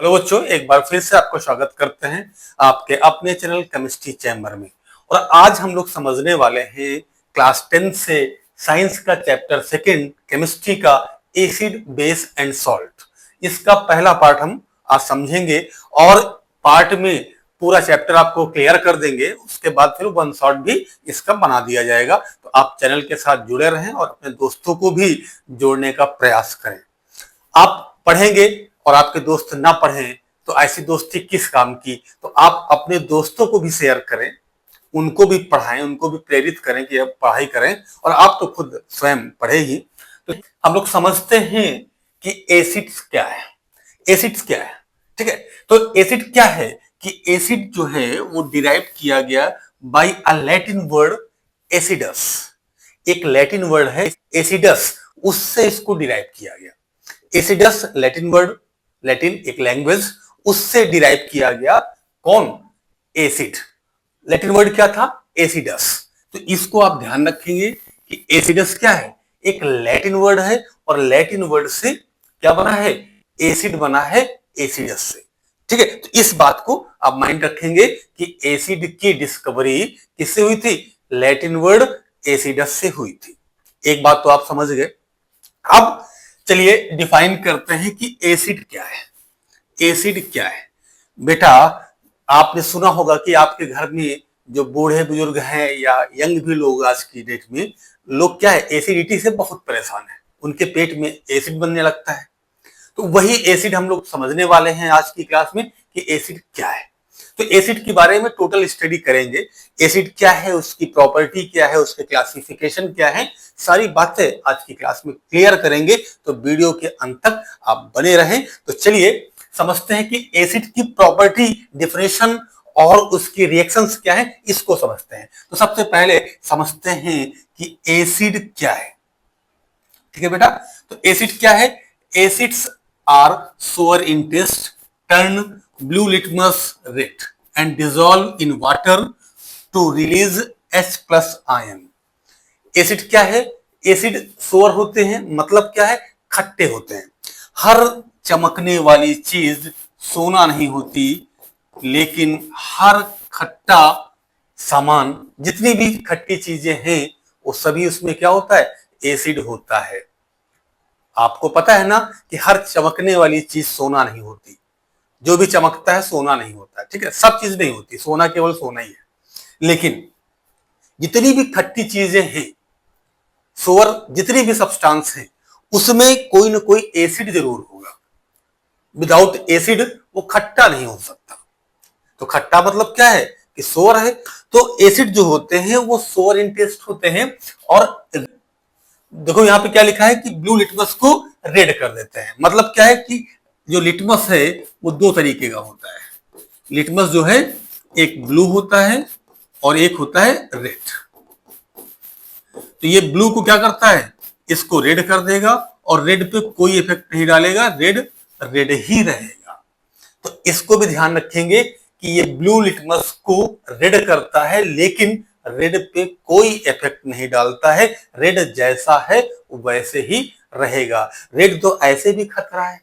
Hello बच्चों, एक बार फिर से आपको स्वागत करते हैं आपके अपने चैनल केमिस्ट्री चैम्बर में। और आज हम लोग समझने वाले हैं क्लास 10 से साइंस का चैप्टर सेकंड केमिस्ट्री का एसिड बेस एंड सॉल्ट। इसका पहला पार्ट हम आज समझेंगे और पार्ट में पूरा चैप्टर आपको क्लियर कर देंगे। उसके बाद फिर वन शॉट भी इसका बना दिया जाएगा। तो आप चैनल के साथ जुड़े रहें और अपने दोस्तों को भी जोड़ने का प्रयास करें। आप पढ़ेंगे और आपके दोस्त ना पढ़ें तो ऐसी दोस्ती किस काम की। तो आप अपने दोस्तों को भी शेयर करें, उनको भी पढ़ाएं, उनको भी प्रेरित करें कि अब पढ़ाई करें और आप तो खुद स्वयं पढ़े ही। तो हम लोग समझते हैं कि एसिड्स क्या है। एसिड्स क्या है, ठीक है। तो एसिड क्या है कि एसिड जो है वो डिराइव किया गया by a Latin word acidus. एक लैटिन वर्ड है एसिडस, उससे इसको डिराइव किया गया। एसिडस लैटिन वर्ड, लैटिन एक लैंग्वेज, उससे डिराइव किया गया कौन? एसिड। लैटिन वर्ड क्या था? एसिडस। तो इसको आप ध्यान रखेंगे कि एसिडस क्या है, एक लैटिन वर्ड है और लैटिन वर्ड से क्या बना है? एसिड बना है एसिडस से। ठीक है, तो इस बात को आप माइंड रखेंगे कि एसिड की डिस्कवरी किससे हुई थी? लैटिन वर्ड एसिडस से हुई थी। एक बात तो आप समझ गए। अब चलिए डिफाइन करते हैं कि एसिड क्या है। एसिड क्या है बेटा? आपने सुना होगा कि आपके घर में जो बूढ़े बुजुर्ग हैं या यंग भी लोग आज की डेट में, लोग क्या है, एसिडिटी से बहुत परेशान है। उनके पेट में एसिड बनने लगता है। तो वही एसिड हम लोग समझने वाले हैं आज की क्लास में कि एसिड क्या है। तो एसिड के बारे में टोटल स्टडी करेंगे। एसिड क्या है, उसकी प्रॉपर्टी क्या है, उसके क्लासिफिकेशन क्या है, सारी बातें आज की क्लास में क्लियर करेंगे। तो वीडियो के अंत तक आप बने रहें। तो चलिए समझते हैं कि एसिड की प्रॉपर्टी, डिफिनेशन और उसकी रिएक्शंस क्या है, इसको समझते हैं। तो सबसे पहले समझते हैं कि एसिड क्या है। ठीक है बेटा, तो एसिड क्या है? Acids are sour in taste, turn blue litmus red and dissolve in water to release H plus ion. Acid क्या है? एसिड सोअर होते हैं, मतलब क्या है? खट्टे होते हैं। हर चमकने वाली चीज सोना नहीं होती, लेकिन हर खट्टा सामान, जितनी भी खट्टी चीजें हैं, वो सभी उसमें क्या होता है? एसिड होता है। आपको पता है ना कि हर चमकने वाली चीज सोना नहीं होती। जो भी चमकता है सोना नहीं होता, ठीक है। सब चीज नहीं होती, सोना केवल सोना ही है। लेकिन जितनी भी खट्टी चीजें हैं, सोअर जितनी भी सब्सटेंस है, उसमें कोई ना कोई एसिड जरूर होगा। विदाउट एसिड वो खट्टा नहीं हो सकता। तो खट्टा मतलब क्या है कि सोअर है। तो एसिड जो होते हैं वो सोअर इन टेस्ट होते हैं। और देखो यहां पे क्या लिखा है कि ब्लू लिटमस को रेड कर देते हैं। मतलब क्या है कि जो लिटमस है वो दो तरीके का होता है। लिटमस जो है एक ब्लू होता है और एक होता है रेड। तो ये ब्लू को क्या करता है? इसको रेड कर देगा और रेड पे कोई इफेक्ट नहीं डालेगा, रेड रेड ही रहेगा। तो इसको भी ध्यान रखेंगे कि ये ब्लू लिटमस को रेड करता है, लेकिन रेड पे कोई इफेक्ट नहीं डालता है। रेड जैसा है वैसे ही रहेगा। रेड तो ऐसे भी खतरा है,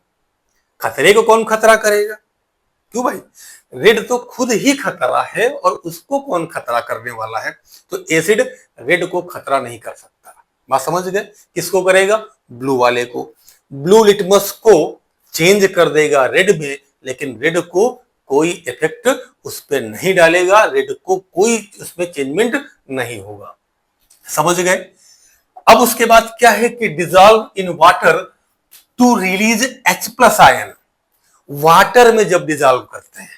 खतरे को कौन खतरा करेगा? क्यों भाई? रेड तो खुद ही खतरा है और उसको कौन खतरा करने वाला है? तो एसिड रेड को खतरा नहीं कर सकता। बात समझ गए? किसको करेगा? ब्लू वाले को। ब्लू लिटमस को चेंज कर देगा रेड में, लेकिन रेड को कोई इफेक्ट उस पर नहीं डालेगा, रेड को कोई उसमें चेंजमेंट नहीं होगा। समझ गए? अब उसके बाद क्या है कि dissolve in water to release H plus ion. Water में जब डिजॉल्व करते हैं,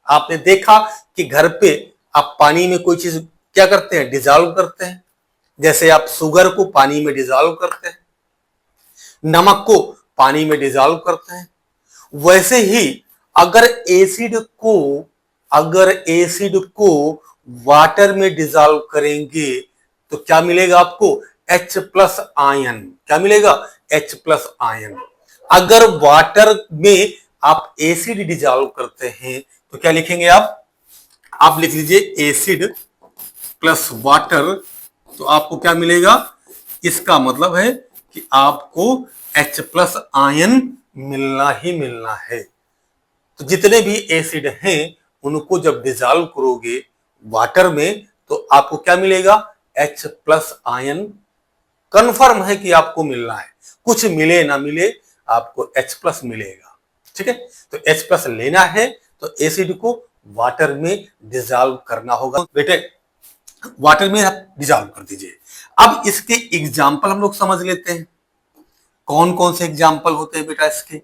आपने देखा कि घर पे आप पानी में कोई चीज क्या करते हैं? डिजॉल्व करते हैं। जैसे आप शुगर को पानी में डिजॉल्व करते हैं, नमक को पानी में डिजॉल्व करते हैं। वैसे ही अगर एसिड को वाटर में डिजॉल्व करेंगे तो क्या मिलेगा आपको? H plus ion. क्या मिलेगा? H plus ion. अगर वाटर में आप एसिड डिजॉल्व करते हैं तो क्या लिखेंगे आप लिख लीजिए एसिड प्लस वाटर। तो आपको क्या मिलेगा? इसका मतलब है कि आपको H प्लस आयन मिलना ही मिलना है। तो जितने भी एसिड हैं उनको जब डिजॉल्व करोगे वाटर में तो आपको क्या मिलेगा, H प्लस आयन। कन्फर्म है कि आपको मिलना है, कुछ मिले ना मिले आपको H प्लस मिलेगा। ठीक है, तो H प्लस लेना है तो एसिड को वाटर में डिजॉल्व करना होगा। बेटे वाटर में आप डिजॉल्व कर दीजिए। अब इसके एग्जाम्पल हम लोग समझ लेते हैं, कौन कौन से एग्जाम्पल होते हैं बेटा इसके।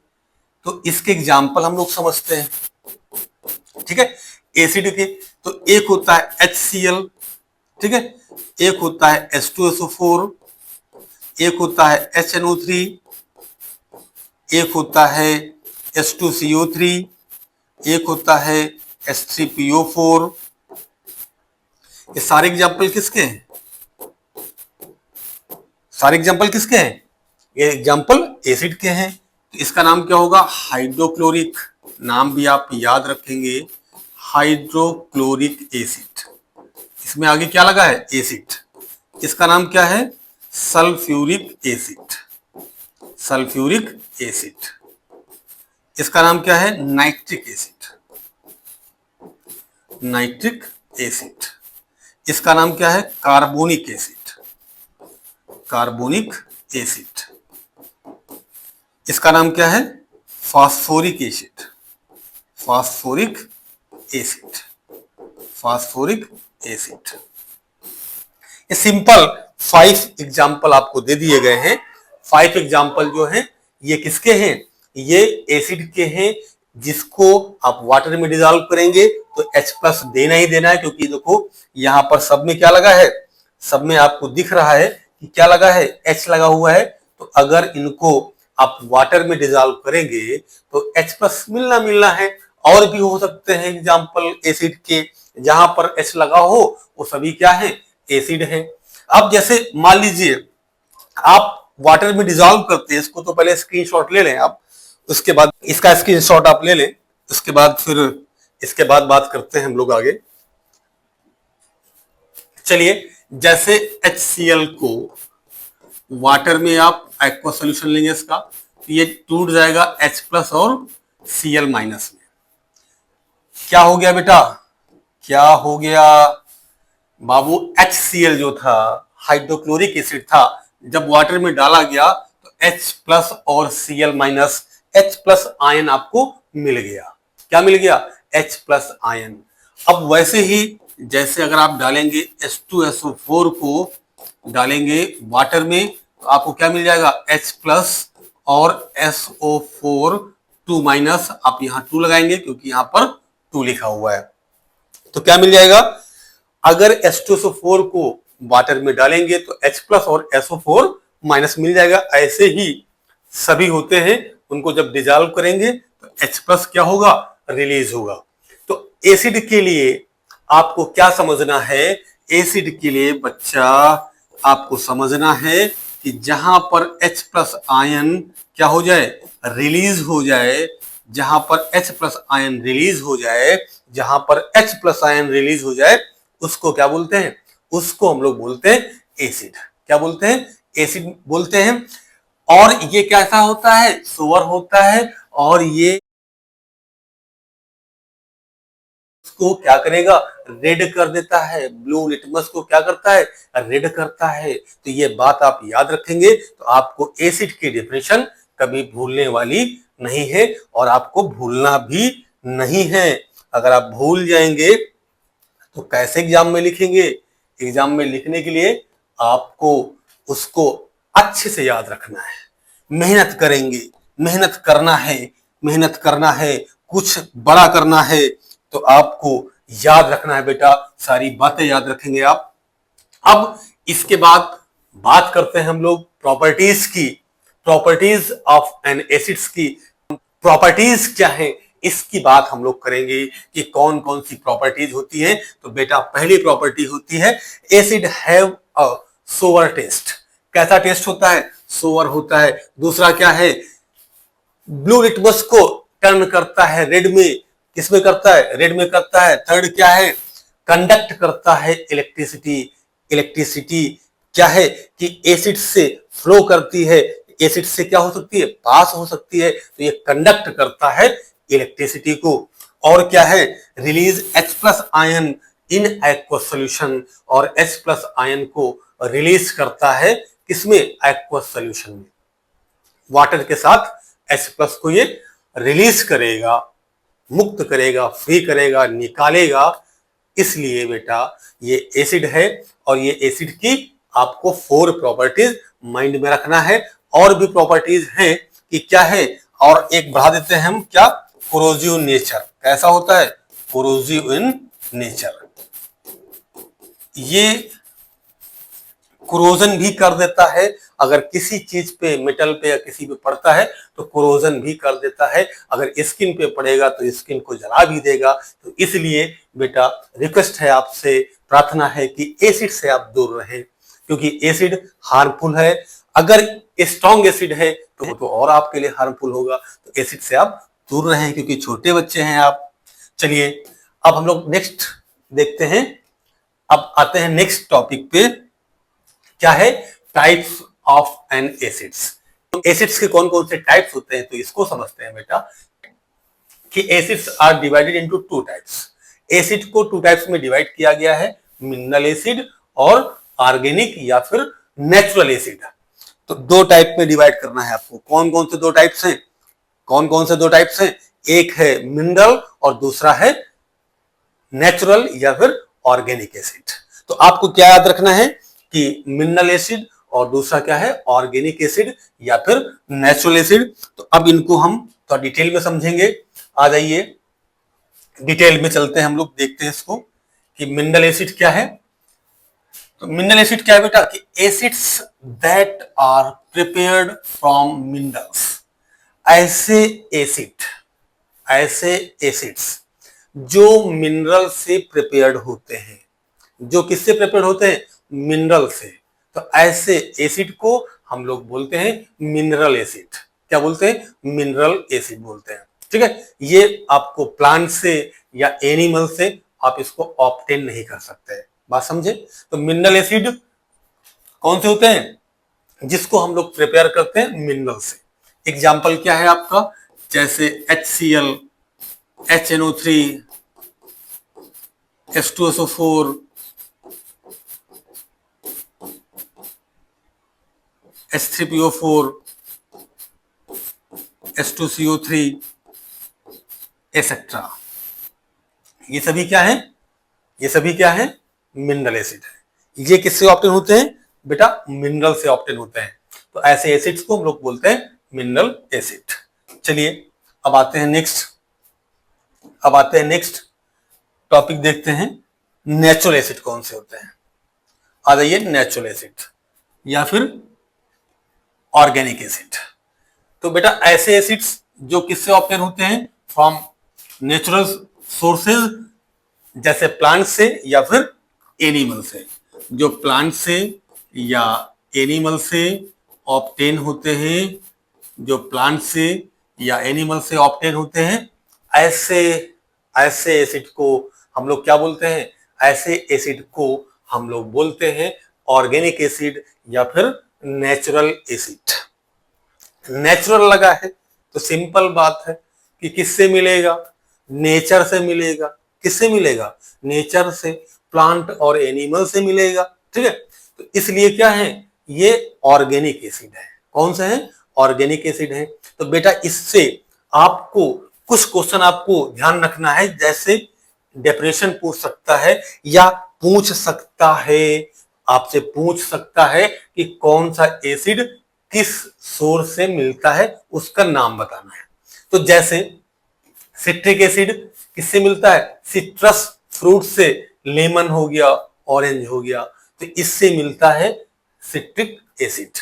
तो इसके एग्जाम्पल हम लोग समझते हैं। ठीक है, एसिड के तो एक होता है HCl, ठीक है, एक होता है H2SO4, एक होता है HNO3, एक होता है H2CO3, एक होता है H3PO4। ये सारे एग्जाम्पल किसके हैं, सारे एग्जाम्पल किसके हैं, ये एग्जाम्पल एसिड के हैं। तो इसका नाम क्या होगा, हाइड्रोक्लोरिक, नाम भी आप याद रखेंगे, हाइड्रोक्लोरिक एसिड। इसमें आगे क्या लगा है, एसिड। इसका नाम क्या है, सल्फ्यूरिक एसिड, सल्फ्यूरिक एसिड। इसका नाम क्या है, नाइट्रिक एसिड, नाइट्रिक एसिड। इसका नाम क्या है, कार्बोनिक एसिड, कार्बोनिक एसिड। इसका नाम क्या है, phosphoric acid, phosphoric acid, phosphoric acid. ये सिंपल 5 एग्जाम्पल आपको दे दिए गए हैं। 5 एग्जाम्पल जो हैं ये किसके हैं, ये एसिड के हैं, जिसको आप वाटर में डिजॉल्व करेंगे तो H प्लस देना ही देना है। क्योंकि देखो यहां पर सब में क्या लगा है, सब में आपको दिख रहा है कि क्या लगा है, H लगा हुआ है। तो अगर इनको आप वाटर में डिजॉल्व करेंगे तो H प्लस मिलना मिलना है। और भी हो सकते हैं एग्जाम्पल एसिड के, जहां पर H लगा हो वो सभी क्या है, एसिड है। अब जैसे मान लीजिए आप वाटर में डिजॉल्व करते हैं इसको, तो पहले स्क्रीनशॉट ले लें आप, उसके बाद इसका स्क्रीनशॉट आप ले लें, उसके बाद फिर इसके बाद बात करते हैं हम लोग आगे। चलिए, जैसे HCl को वाटर में आप एक्वा सोल्यूशन लेंगे इसका, तो ये टूट जाएगा H प्लस और Cl माइनस में। क्या हो गया बेटा, क्या हो गया बाबू, HCl जो था हाइड्रोक्लोरिक एसिड था, जब वाटर में डाला गया तो H प्लस और Cl minus, H plus ion आपको मिल गया। क्या मिल गया, H प्लस आयन। अब वैसे ही जैसे अगर आप डालेंगे H2SO4 को डालेंगे वाटर में तो आपको क्या मिल जाएगा, H प्लस और SO4 2 माइनस। आप यहां 2 लगाएंगे क्योंकि यहां पर 2 लिखा हुआ है। तो क्या मिल जाएगा, अगर H2SO4 को वाटर में डालेंगे तो H प्लस और SO4 माइनस मिल जाएगा। ऐसे ही सभी होते हैं, उनको जब डिजॉल्व करेंगे तो H प्लस क्या होगा, रिलीज होगा। तो एसिड के लिए आपको क्या समझना है, एसिड के लिए बच्चा आपको समझना है कि जहां पर H प्लस आयन क्या हो जाए, रिलीज हो जाए, जहां पर H प्लस आयन रिलीज हो जाए, जहां पर H प्लस आयन रिलीज हो जाए उसको क्या बोलते हैं, उसको हम लोग बोलते हैं एसिड। क्या बोलते हैं, एसिड बोलते हैं। और ये कैसा होता है, सोवर होता है। और ये को क्या करेगा, रेड कर देता है, ब्लू लिटमस को क्या करता है, रेड करता है। तो ये बात आप याद रखेंगे तो आपको एसिड की डेफिनेशन कभी भूलने वाली नहीं है और आपको भूलना भी नहीं है। अगर आप भूल जाएंगे तो कैसे एग्जाम में लिखेंगे, एग्जाम में लिखने के लिए आपको उसको अच्छे से याद रखना है, मेहनत करेंगे, मेहनत करना है, मेहनत करना है, कुछ बड़ा करना है तो आपको याद रखना है बेटा, सारी बातें याद रखेंगे आप। अब इसके बाद बात करते हैं हम लोग प्रॉपर्टीज की, प्रॉपर्टीज ऑफ एन एसिड्स की। प्रॉपर्टीज क्या है इसकी बात हम लोग करेंगे कि कौन कौन सी प्रॉपर्टीज होती है। तो बेटा पहली प्रॉपर्टी होती है acid have a sour taste. कैसा टेस्ट होता है, सोवर होता है। दूसरा क्या है, ब्लू लिटमस को टर्न करता है रेड में, किसमें करता है, रेड में करता है। थर्ड क्या है, कंडक्ट करता है इलेक्ट्रिसिटी। इलेक्ट्रिसिटी क्या है कि एसिड से फ्लो करती है, एसिड से क्या हो सकती है, पास हो सकती है, तो ये कंडक्ट करता है इलेक्ट्रिसिटी को, और क्या है, release H plus ion in aqueous solution, और H प्लस आयन को रिलीज करता है किसमें, एक्वस सोल्यूशन में। वाटर के साथ H प्लस को ये रिलीज करेगा, मुक्त करेगा, फ्री करेगा, निकालेगा। इसलिए बेटा ये एसिड है, और ये एसिड की आपको 4 प्रॉपर्टीज माइंड में रखना है। और भी प्रॉपर्टीज हैं कि क्या है, और एक बढ़ा देते हैं हम, क्या, कोरोजिव नेचर। कैसा होता है, कोरोजिव इन नेचर। ये कोरोजन भी कर देता है, अगर किसी चीज पे, मेटल पे या किसी पे पड़ता है तो कोरोजन भी कर देता है, अगर स्किन पे पड़ेगा तो स्किन को जला भी देगा। तो इसलिए बेटा रिक्वेस्ट है आपसे, प्रार्थना है कि एसिड से आप दूर रहें, क्योंकि एसिड हार्मफुल है। अगर स्ट्रॉन्ग एसिड है तो और आपके लिए हार्मफुल होगा। तो एसिड से आप दूर रहें, क्योंकि छोटे बच्चे हैं आप। चलिए अब हम लोग नेक्स्ट देखते हैं। अब आते हैं नेक्स्ट टॉपिक पे, क्या है, टाइप्स ऑफ एन एसिड्स। तो एसिड्स के कौन कौन से टाइप्स होते हैं, तो इसको समझते हैं बेटा कि acids are divided into 2 types. Acid को 2 टाइप्स में डिवाइड किया गया है, मिनरल एसिड और ऑर्गेनिक या फिर नेचुरल एसिड। तो 2 टाइप में डिवाइड करना है आपको। कौन कौन से 2 टाइप्स हैं, कौन कौन से 2 टाइप्स हैं, एक है मिनरल और दूसरा है नेचुरल या फिर ऑर्गेनिक एसिड। तो आपको क्या याद रखना है कि मिनरल एसिड और दूसरा क्या है, ऑर्गेनिक एसिड या फिर नेचुरल एसिड। तो अब इनको हम थोड़ा डिटेल में समझेंगे। आ जाइए डिटेल में चलते हैं, हम लोग देखते हैं इसको कि मिनरल एसिड क्या है। तो मिनरल एसिड क्या है बेटा, कि acids that are prepared from minerals. ऐसे एसिड्स जो मिनरल से प्रिपेयर्ड होते हैं, जो किससे प्रिपेयर्ड होते हैं, मिनरल से। तो ऐसे एसिड को हम लोग बोलते हैं मिनरल एसिड। क्या बोलते हैं, मिनरल एसिड बोलते हैं। ठीक है, ये आपको प्लांट से या एनिमल से आप इसको ऑब्टेन नहीं कर सकते, बात समझे। तो मिनरल एसिड कौन से होते हैं, जिसको हम लोग प्रिपेयर करते हैं मिनरल से। एग्जाम्पल क्या है आपका, जैसे HCl, HNO3, H2SO4, H3PO4, H2CO3 etcetera. ये सभी क्या है, ये सभी क्या है, मिनरल एसिड है। ये किससे ऑब्टेन होते हैं बेटा, मिनरल से ऑब्टेन होते हैं। तो ऐसे एसिड्स को हम लोग बोलते हैं मिनरल एसिड। चलिए अब आते हैं नेक्स्ट टॉपिक देखते हैं, नेचुरल एसिड कौन से होते हैं। आ जाइए, नेचुरल एसिड या फिर ऑर्गेनिक एसिड। तो बेटा ऐसे एसिड्स जो किससे ऑब्टेन होते हैं, फ्रॉम नेचुरल सोर्सेज, जैसे प्लांट से या फिर एनिमल से। जो प्लांट से या एनिमल से ऑब्टेन होते हैं, जो प्लांट से या एनिमल से ऑब्टेन होते हैं, ऐसे एसिड को हम लोग क्या बोलते हैं, ऐसे एसिड को हम लोग बोलते हैं ऑर्गेनिक एसिड या फिर नेचुरल एसिड। नेचुरल लगा है तो सिंपल बात है कि किससे मिलेगा, नेचर से मिलेगा। किससे मिलेगा, नेचर से, प्लांट और एनिमल से मिलेगा। ठीक है, तो इसलिए क्या है, ये ऑर्गेनिक एसिड है। कौन सा है, ऑर्गेनिक एसिड है। तो बेटा इससे आपको कुछ क्वेश्चन आपको ध्यान रखना है, जैसे डेफिनेशन पूछ सकता है या पूछ सकता है, आपसे पूछ सकता है कि कौन सा एसिड किस सोर्स से मिलता है, उसका नाम बताना है। तो जैसे सिट्रिक एसिड किससे मिलता है, सिट्रस फ्रूट से, लेमन हो गया, ऑरेंज हो गया, तो इससे मिलता है सिट्रिक एसिड।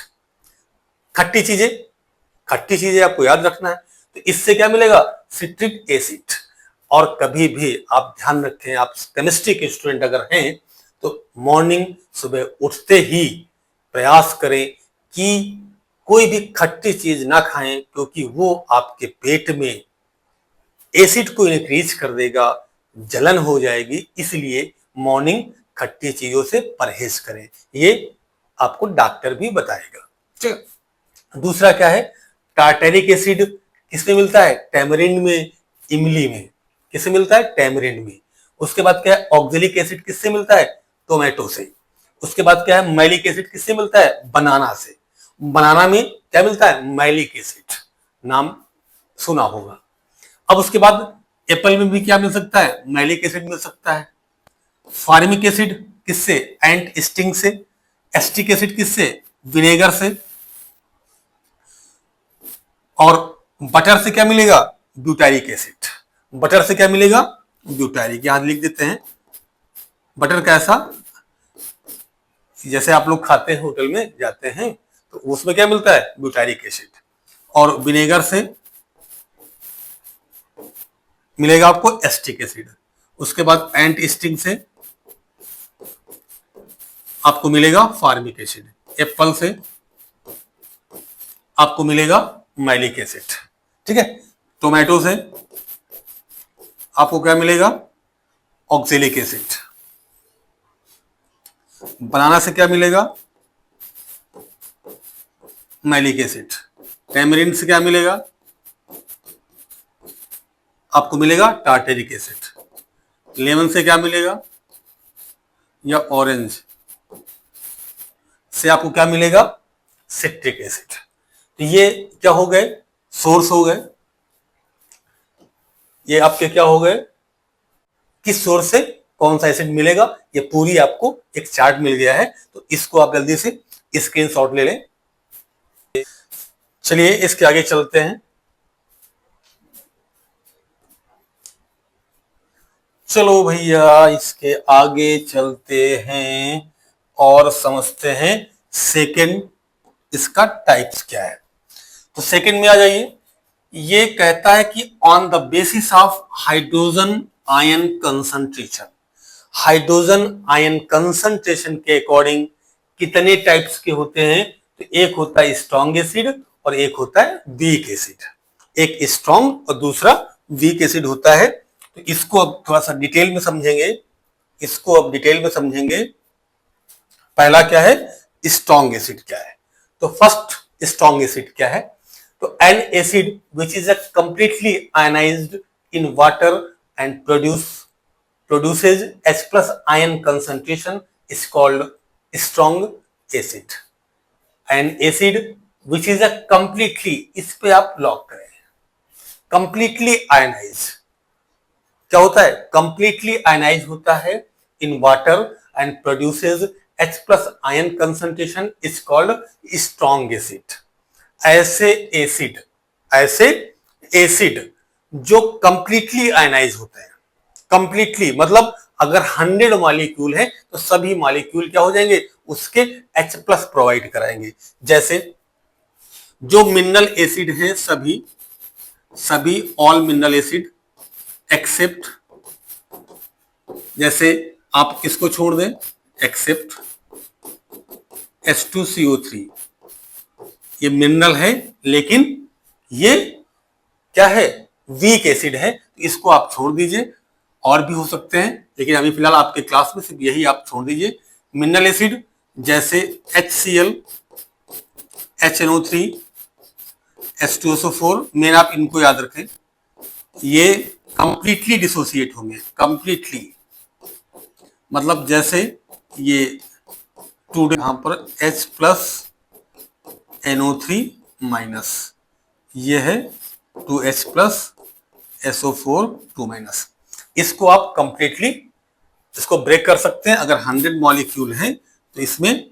खट्टी चीजें आपको याद रखना है, तो इससे क्या मिलेगा, सिट्रिक एसिड। और कभी भी आप ध्यान रखें, आप केमिस्ट्री के स्टूडेंट अगर हैं तो मॉर्निंग सुबह उठते ही प्रयास करें कि कोई भी खट्टी चीज ना खाएं, क्योंकि वो आपके पेट में एसिड को इंक्रीज कर देगा, जलन हो जाएगी। इसलिए मॉर्निंग खट्टी चीजों से परहेज करें, ये आपको डॉक्टर भी बताएगा। ठीक है, दूसरा क्या है, टार्टेरिक एसिड किसमें मिलता है, टैमरिंड में, इमली में। किससे मिलता है? टैमरिंड में। उसके बाद क्या है? ऑक्जेलिक एसिड किससे मिलता है? टोमेटो से। उसके बाद क्या है? मैलिक एसिड किससे मिलता है? बनाना से। बनाना में क्या मिलता है? मैलिक एसिड, नाम सुना होगा। अब उसके बाद एप्पल में भी क्या मिल सकता है? मैलिक एसिड मिल सकता है। फार्मिक एसिड किससे? एंट स्टिंग से। एस्टिक एसिड किससे? विनेगर से। और बटर से क्या मिलेगा? Butyric acid. बटर से क्या मिलेगा? ब्यूटारिक। यहां लिख देते हैं बटर कैसा, जैसे आप लोग खाते हैं, होटल में जाते हैं तो उसमें क्या मिलता है? Butyric acid. और विनेगर से मिलेगा आपको एस्टिक एसिड। उसके बाद एंट स्टिंग से आपको मिलेगा फार्मिक एसिड। एप्पल से आपको मिलेगा मैलिक एसिड। ठीक है। टोमेटो से आपको क्या मिलेगा? Oxalic acid. बनाना से क्या मिलेगा? Malic acid. टैमरिंड से क्या मिलेगा? आपको मिलेगा टार्टेरिक एसिड। लेमन से क्या मिलेगा? या ऑरेंज से आपको क्या मिलेगा? Citric acid. तो ये क्या हो गए? सोर्स हो गए। ये आपके क्या हो गए? किस सोर्स से कौन सा एसिड मिलेगा, ये पूरी आपको एक चार्ट मिल गया है। तो इसको आप जल्दी से स्क्रीनशॉट ले लें। चलिए इसके आगे चलते हैं। चलो भैया इसके आगे चलते हैं और समझते हैं सेकंड इसका टाइप्स क्या है। तो सेकंड में आ जाइए। ये कहता है कि on the basis of hydrogen ion concentration, hydrogen ion concentration के अकॉर्डिंग कितने टाइप्स के होते हैं? तो एक होता है स्ट्रॉन्ग एसिड और एक होता है वीक एसिड। एक स्ट्रॉन्ग और दूसरा वीक एसिड होता है। तो इसको अब थोड़ा सा डिटेल में समझेंगे। इसको अब डिटेल में समझेंगे। पहला क्या है? स्ट्रॉन्ग एसिड क्या है? तो फर्स्ट स्ट्रॉन्ग एसिड क्या है? तो N acid which is a completely ionised in water and produces H plus ion concentration is called strong acid. An acid which is a completely, इस पे आप लॉक करें, completely ionized क्या होता है? completely ionized होता है in water and produces H plus ion concentration is called strong acid. ऐसे एसिड जो कंप्लीटली आयनाइज होते हैं, कंप्लीटली मतलब अगर 100 मॉलिक्यूल है तो सभी मॉलिक्यूल क्या हो जाएंगे? उसके H प्लस प्रोवाइड कराएंगे। जैसे जो मिनरल एसिड है सभी ऑल मिनरल एसिड एक्सेप्ट, जैसे आप किसको छोड़ दें? Accept H2CO3। ये मिनरल है लेकिन ये क्या है? वीक एसिड है, तो इसको आप छोड़ दीजिए। और भी हो सकते हैं लेकिन अभी फिलहाल आपके क्लास में सिर्फ यही आप छोड़ दीजिए। मिनरल एसिड जैसे HCl, HNO3, H2SO4, मेन आप इनको याद रखें। ये कंप्लीटली डिसोसिएट होंगे, कंप्लीटली मतलब जैसे ये यहां पर H प्लस NO3 माइनस, ये है 2H प्लस SO4 2 माइनस। इसको आप कंप्लीटली इसको ब्रेक कर सकते हैं। अगर 100 मॉलिक्यूल हैं तो इसमें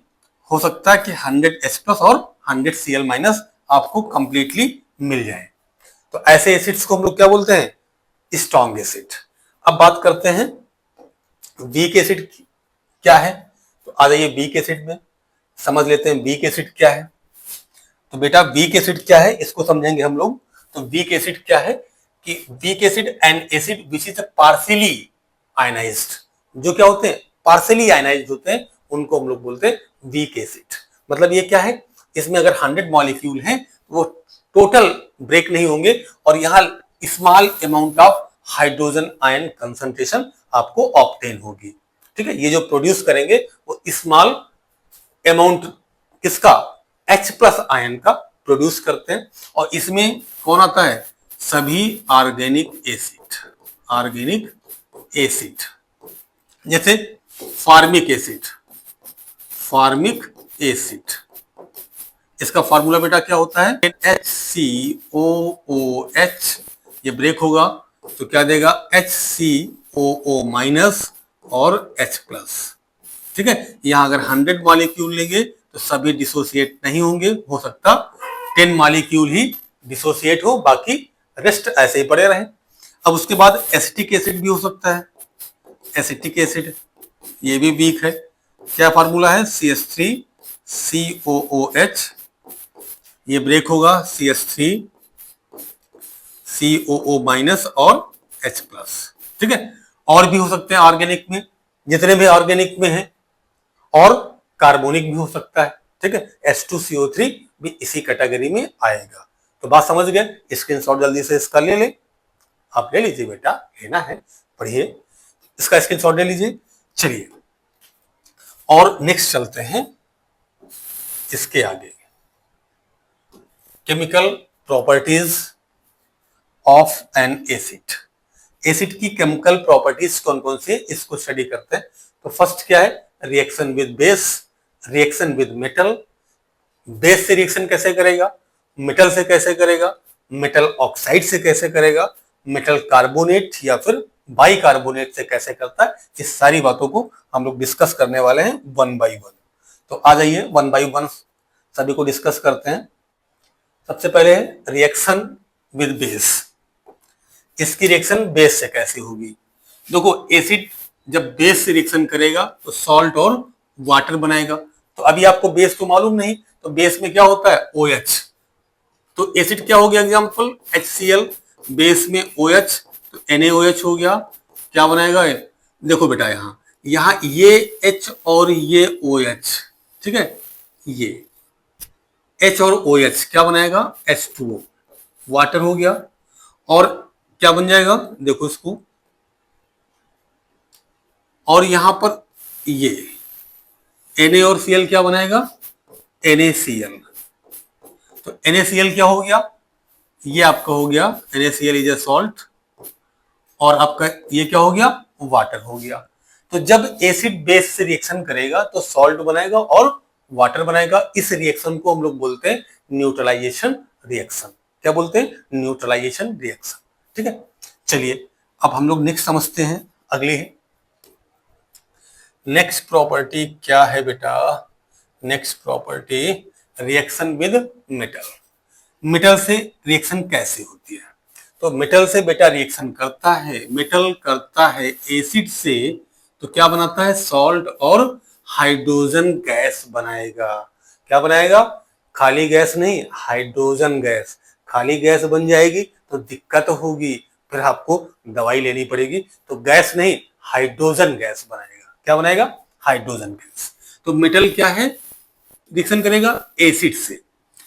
हो सकता है कि 100H प्लस और 100Cl माइनस आपको कंप्लीटली मिल जाए। तो ऐसे एसिड्स को हम लोग क्या बोलते हैं? Strong acid. अब बात करते हैं वीक एसिड क्या है। तो आ जाइए वीक एसिड में, समझ लेते हैं वीक एसिड क्या है। तो बेटा वीक एसिड क्या है इसको समझेंगे हम लोग। तो वीक एसिड क्या है कि weak acid and acid which is partially ionised, जो क्या होते हैं? पार्शियली आयनाइज्ड होते हैं, उनको हम लोग बोलते हैं वीक एसिड। मतलब ये क्या है? इसमें अगर 100 मॉलिक्यूल हैं वो टोटल ब्रेक नहीं होंगे और यहाँ small amount of hydrogen ion concentration आपको ऑब्टेन होगी। ठीक है। ये जो प्रोड्यूस करेंगे वो स्मॉल अमाउंट किसका? H प्लस आयन का प्रोड्यूस करते हैं। और इसमें कौन आता है? सभी ऑर्गेनिक एसिड जैसे फार्मिक एसिड, इसका फॉर्मूला बेटा क्या होता है, HCOOH, ये ब्रेक होगा तो क्या देगा, HCOO माइनस और H प्लस। ठीक है, यहां अगर 100 मॉलिक्यूल लेंगे तो सभी डिसोसिएट नहीं होंगे, हो सकता 10 मॉलिक्यूल ही डिसोसिएट हो, बाकी रेस्ट ऐसे ही पड़े रहे। अब उसके बाद एसिटिक एसिड भी हो सकता है, एसिटिक एसिड ये भी वीक है। क्या फार्मूला है, CH3COOH, ये ब्रेक होगा CH3COO माइनस और H प्लस। ठीक है, और भी हो सकते हैं ऑर्गेनिक में, जितने भी ऑर्गेनिक में हैं, और कार्बोनिक भी हो सकता है। ठीक है, H2CO3 भी इसी कैटेगरी में आएगा। तो बात समझ गए, स्क्रीनशॉट जल्दी से इसका ले ले, आप ले लीजिए बेटा, लेना है पढ़िए, इसका स्क्रीनशॉट ले लीजिए। चलिए और नेक्स्ट चलते हैं इसके आगे, chemical properties of N acid. Acid की केमिकल प्रॉपर्टीज कौन कौन सी है, इसको स्टडी करते हैं। तो फर्स्ट क्या है, reaction with base, reaction with metal. Base से रिएक्शन कैसे करेगा, मेटल से कैसे करेगा, मेटल ऑक्साइड से कैसे करेगा, मेटल कार्बोनेट या फिर बाई कार्बोनेट से कैसे करता है, इस सारी बातों को हम लोग डिस्कस करने वाले हैं वन बाई वन। तो आ जाइए वन बाई वन सभी को डिस्कस करते हैं। सबसे पहले रिएक्शन विद बेस, इसकी रिएक्शन बेस से कैसे होगी। देखो एसिड जब बेस से रिएक्शन करेगा तो सॉल्ट और वाटर बनाएगा। तो अभी आपको बेस तो मालूम नहीं, तो बेस में क्या होता है, OH। तो एसिड क्या हो गया, एग्जांपल HCl, बेस में OH, तो NaOH हो गया। क्या बनाएगा, देखो बेटा यहाँ यहाँ ये H और ये OH, ठीक है, ये H और OH क्या बनाएगा, H2O, वाटर हो गया। और क्या बन जाएगा, देखो इसको, और यहां पर ये Na और Cl क्या बनाएगा, NaCl। तो NaCl क्या हो गया, ये आपका हो गया NaCl इज ए सॉल्ट, और आपका ये क्या हो गया, वाटर हो गया। तो जब एसिड बेस से रिएक्शन करेगा तो सॉल्ट बनाएगा और वाटर बनाएगा। इस रिएक्शन को हम लोग बोलते हैं न्यूट्रलाइजेशन रिएक्शन। क्या बोलते हैं, न्यूट्रलाइजेशन रिएक्शन। ठीक है, चलिए अब हम लोग नेक्स्ट समझते हैं, अगली है नेक्स्ट प्रॉपर्टी क्या है बेटा, next property reaction with metal. Metal से रिएक्शन कैसे होती है, तो मेटल से बेटा रिएक्शन करता है, मेटल करता है एसिड से, तो क्या बनाता है, सॉल्ट और हाइड्रोजन गैस बनाएगा। क्या बनाएगा, खाली गैस नहीं, हाइड्रोजन गैस। खाली गैस बन जाएगी तो दिक्कत होगी, फिर आपको दवाई लेनी पड़ेगी। तो गैस नहीं, हाइड्रोजन गैस बनाएगा। क्या बनाएगा, हाइड्रोजन गैस। तो मेटल क्या है, रिएक्शन करेगा एसिड से।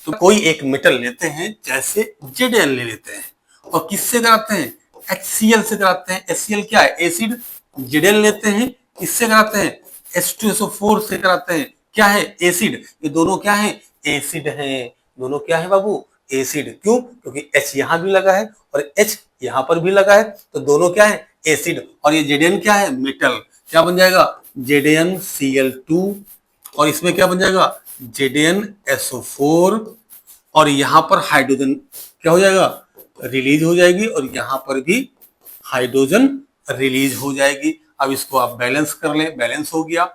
तो कोई एक मेटल लेते हैं, जैसे Zn ले लेते हैं, और किससे कराते हैं, HCl से कराते हैं। HCl क्या है, एसिड। Zn लेते हैं, किससे कराते हैं, H2SO4 से कराते हैं। क्या है, एसिड। ये दोनों क्या है, एसिड हैं। दोनों क्या है बाबू, एसिड। क्यों, क्योंकि H यहां भी लगा है और H यहां पर भी लगा है, तो दोनों क्या है, एसिड। और ये Zn क्या है, मेटल। क्या बन जाएगा, ZnCl2, और इसमें क्या बन जाएगा, ZnSO4, और यहां पर हाइड्रोजन क्या हो जाएगा, रिलीज हो जाएगी, और यहां पर भी हाइड्रोजन रिलीज हो जाएगी। अब इसको आप बैलेंस कर ले, बैलेंस हो गया।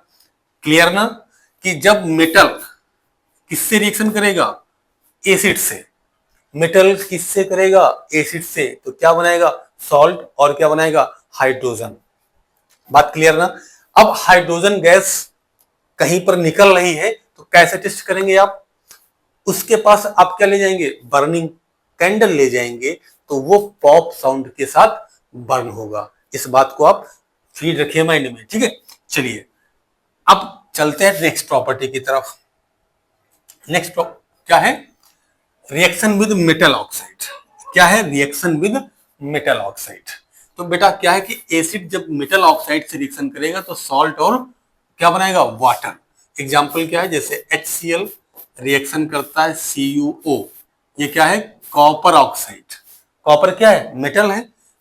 क्लियर ना, कि जब मेटल किससे रिएक्शन करेगा, एसिड से। मेटल किससे करेगा, एसिड से, तो क्या बनाएगा, सॉल्ट, और क्या बनाएगा, हाइड्रोजन। बात क्लियर ना। अब हाइड्रोजन गैस कहीं पर निकल रही है तो कैसे टेस्ट करेंगे आप, उसके पास आप क्या ले जाएंगे, बर्निंग कैंडल ले जाएंगे, तो वो पॉप साउंड के साथ बर्न होगा। इस बात को आप फीड रखिए माइंड में। ठीक है, चलिए अब चलते हैं नेक्स्ट प्रॉपर्टी की तरफ। नेक्स्ट क्या है, रिएक्शन विद मेटल ऑक्साइड। क्या है, रिएक्शन विद मेटल ऑक्साइड। तो बेटा क्या है कि एसिड जब मेटल ऑक्साइड से रिएक्शन करेगा तो सॉल्ट और क्या बनाएगा, वाटर। एग्जांपल क्या है, जैसे HCl रिएक्शन करता है CuO, ये क्या है, कॉपर ऑक्साइड, कॉपर क्या है, मेटल है,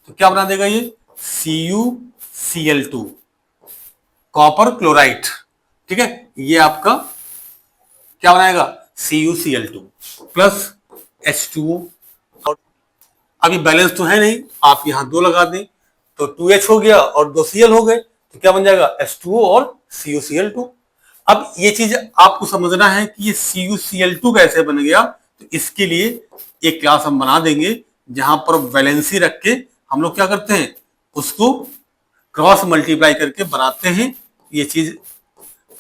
तो क्या बना देगा ये CuCl2, कॉपर क्लोराइड। ठीक है, ये आपका क्या बनाएगा CuCl2 प्लस H2O। अभी बैलेंस तो है नहीं, आप यहां 2 लगा दें तो 2H हो गया और 2 Cl हो गए, तो क्या बन जाएगा H2O और CuCl2। अब ये चीज आपको समझना है कि ये CuCl2 कैसे बन गया, तो इसके लिए एक क्लास हम बना देंगे जहां पर वैलेंसी रख के हम लोग क्या करते हैं, उसको क्रॉस मल्टीप्लाई करके बनाते हैं। ये चीज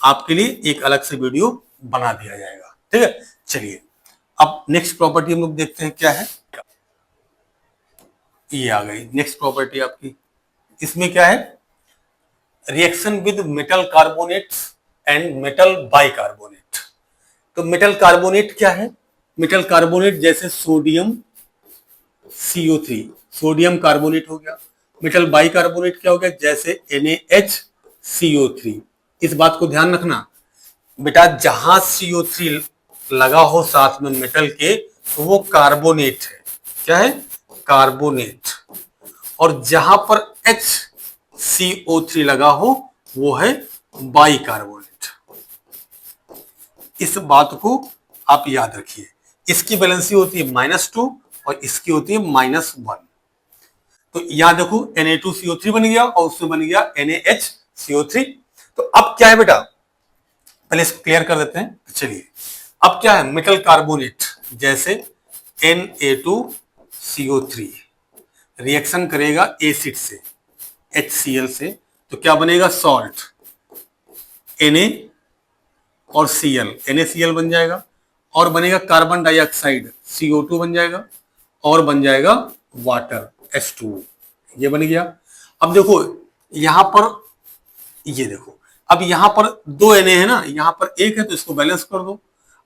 आपके लिए एक अलग से वीडियो बना दिया जाएगा। ठीक है, चलिए अब नेक्स्ट प्रॉपर्टी हम लोग देखते हैं क्या है। ये आ गई नेक्स्ट प्रॉपर्टी आपकी, इसमें क्या है, reaction with metal carbonates and metal bicarbonate. तो मेटल कार्बोनेट क्या है, मेटल कार्बोनेट जैसे सोडियम CO3, सोडियम कार्बोनेट हो गया। मेटल बाइकार्बोनेट क्या हो गया, जैसे NaHCO3। इस बात को ध्यान रखना बेटा, जहां CO3 लगा हो साथ में मेटल के तो वो कार्बोनेट है। क्या है, कार्बोनेट। और जहां पर HCO3 लगा हो वो है बाइकार्बोनेट। इस बात को आप याद रखिए। इसकी वैलेंसी होती है -2 और इसकी होती है -1। तो यहां देखो Na2CO3 बन गया और उसमें बन गया NaHCO3। तो अब क्या है बेटा, पहले इसको क्लियर कर देते हैं। चलिए अब क्या है, मेटल कार्बोनेट जैसे Na2CO3 रिएक्शन करेगा एसिड से HCl से, तो क्या बनेगा, सॉल्ट Na और Cl, NaCl बन जाएगा और बनेगा कार्बन डाइऑक्साइड CO2 बन जाएगा और बन जाएगा वाटर H2O। ये बन गया। अब देखो यहां पर, ये देखो अब यहां पर 2 Na है ना, यहां पर 1 है तो इसको बैलेंस कर दो।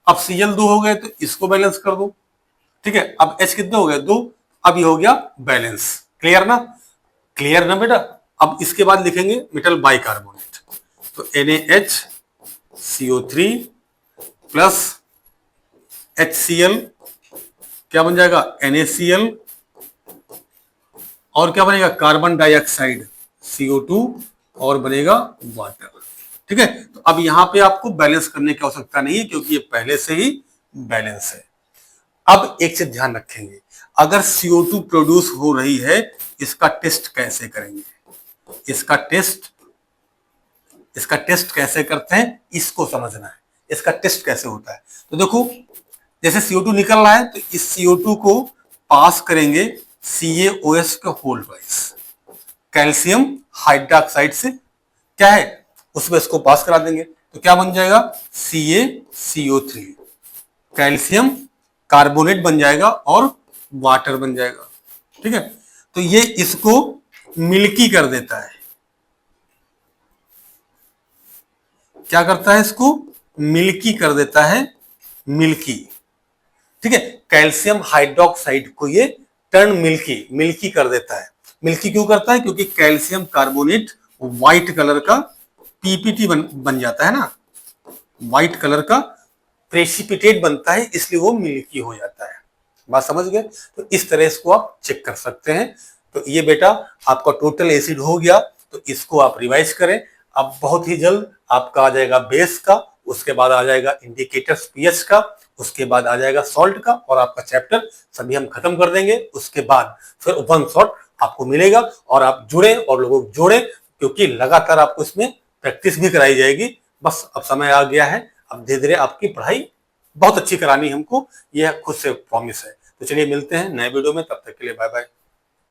अब Cl 2 हो गए तो इसको बैलेंस कर दो। ठीक है, अब H कितने हो गए, 2। अब ये हो गया बैलेंस। क्लियर ना, क्लियर ना बेटा। अब इसके बाद लिखेंगे मेटल बाइकार्बोनेट, तो NaHCO3 प्लस HCl क्या बन जाएगा, NaCl और क्या बनेगा, कार्बन डाइऑक्साइड CO2 और बनेगा वाटर। ठीक है, तो अब यहां पे आपको बैलेंस करने की आवश्यकता नहीं है क्योंकि ये पहले से ही बैलेंस है। अब एक चीज ध्यान रखेंगे, अगर CO2 प्रोड्यूस हो रही है, इसका टेस्ट कैसे करेंगे, इसका टेस्ट कैसे करते हैं इसको समझना है। इसका टेस्ट कैसे होता है, तो देखो जैसे CO2 निकल रहा है तो इस CO2 को पास करेंगे CaOH के होल्ड वाइज, कैल्शियम हाइड्रोक्साइड से क्या है उसमें इसको पास करा देंगे, तो क्या बन जाएगा CaCO3, कैल्शियम कार्बोनेट बन जाएगा और वाटर बन जाएगा। ठीक है, तो ये इसको मिल्की कर देता है। क्या करता है, इसको मिल्की कर देता है, मिल्की। ठीक है, कैल्शियम हाइड्रोक्साइड को ये टर्न मिल्की कर देता है। मिल्की क्यों करता है, क्योंकि कैल्शियम कार्बोनेट व्हाइट कलर का पीपीटी बन जाता है ना, व्हाइट कलर का प्रेसिपिटेट बनता है, इसलिए वो मिल्की हो जाता है। बात समझ गए, तो इस तरह इसको आप चेक कर सकते हैं। तो ये बेटा आपका टोटल एसिड हो गया, तो इसको आप रिवाइज करें। अब बहुत ही जल्द आपका आ जाएगा बेस का, उसके बाद आ जाएगा इंडिकेटर्स पीएच का, उसके बाद आ जाएगा सॉल्ट का, और आपका चैप्टर सभी हम खत्म कर देंगे। उसके बाद फिर वन शॉट आपको मिलेगा और आप जुड़े और लोगों को जोड़े, क्योंकि लगातार आपको इसमें प्रैक्टिस भी कराई जाएगी। बस अब समय आ गया है, अब धीरे धीरे आपकी पढ़ाई बहुत अच्छी करानी हमको, यह खुद से प्रॉमिस है। तो चलिए मिलते हैं नए वीडियो में, तब तक के लिए बाय बाय।